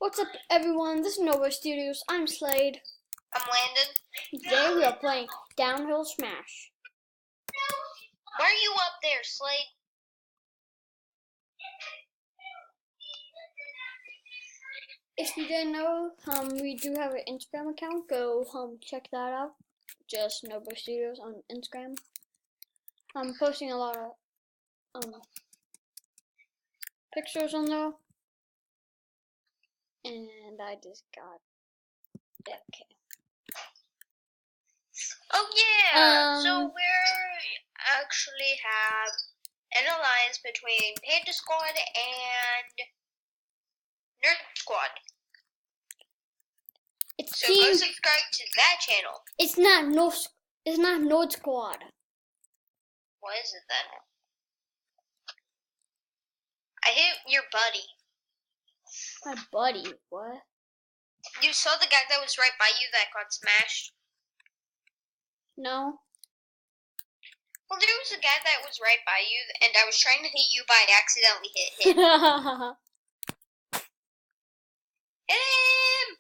What's up, everyone? This is Nova Studios. I'm Slade. I'm Landon. Today we are playing Downhill Smash. Why are you up there, Slade? If you didn't know, we do have an Instagram account. Go check that out. Just Nova Studios on Instagram. I'm posting a lot of pictures on there. And I just got okay. Oh yeah. So we actually have an alliance between Panda Squad and Nerd Squad. So go subscribe to that channel. It's not Nerd Squad. What is it then? I hit your buddy. My buddy? What? You saw the guy that was right by you that got smashed? No. Well, there was a guy that was right by you, and I was trying to hit you, but I accidentally hit him. Hit him!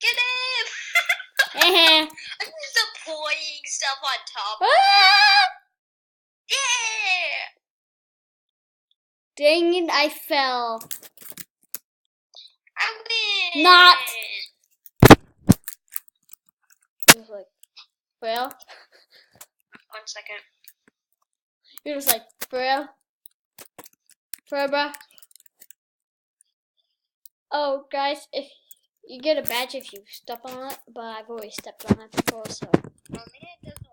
Get him! I'm just deploying stuff on top of him. Yeah! Dang it, I fell. I win! Not! It was like, well. 1 second. It was like, for real? For real, bro? Oh, guys, if you get a badge if you step on it, but I've always stepped on it before, so. Oh, man, it doesn't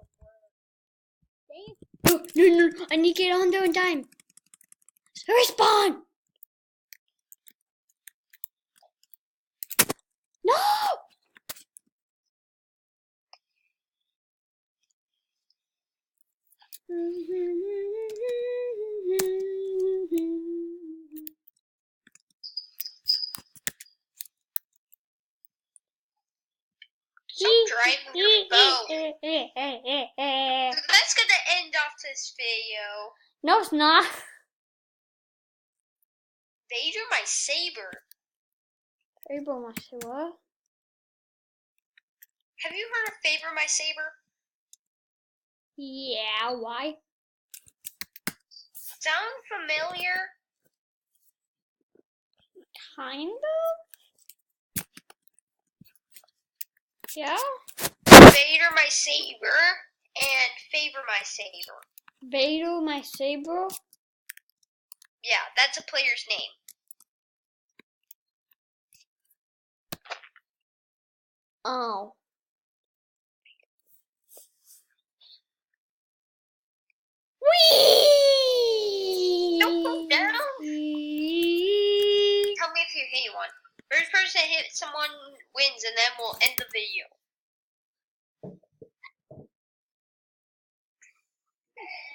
work. No, I need to get on there in time. Respawn! No! Stop driving your boat. That's gonna end off this video. No, it's not. Vader my saber. Favor my saber? Have you heard of Favor my saber? Yeah, why? Sound familiar? Kind of? Yeah? Vader my saber and Favor my saber. Vader my saber? Yeah, that's a player's name. Oh. Whee! Don't go down. Tell me if you hit one. First person to hit someone wins, and then we'll end the video.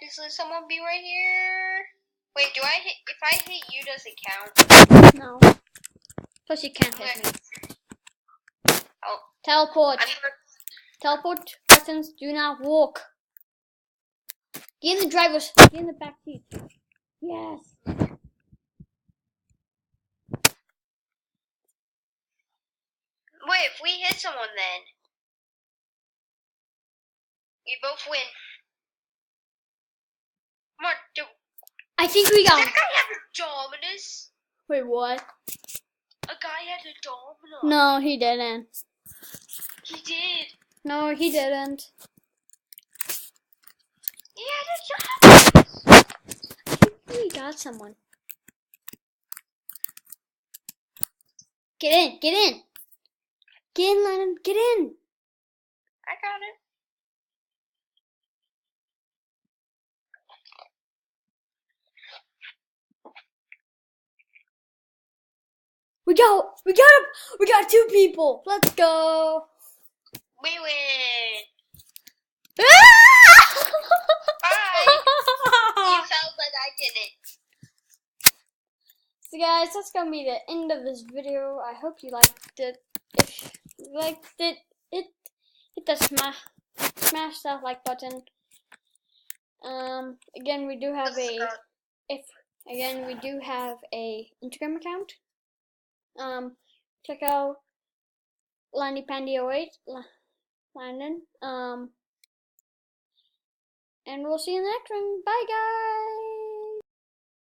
Just let someone be right here. Wait, do I hit? If I hit you, does it count? No. Plus you can't hit me. Oh. Teleport. Teleport buttons do not work. Get in the driver's. Get in the back seat. Yes. Wait, if we hit someone, then we both win. Come on, do. I think we got. That guy had a Dominus. Wait, what? A guy had a Dominus. No, he didn't. He did. No, he didn't. He had a Dominus. I think we got someone. Get in, get in. Get in, Lennon, get in. I got it. We got him. We got 2 people. Let's go. We win. Ah! Bye. You fell, but I didn't. So guys, that's gonna be the end of this video. I hope you liked it. If you liked it, hit the smash that like button. Again, we do have if Again, we do have a Instagram account. Check out LandyPandy08, Landon. And we'll see you in the next one. Bye, guys.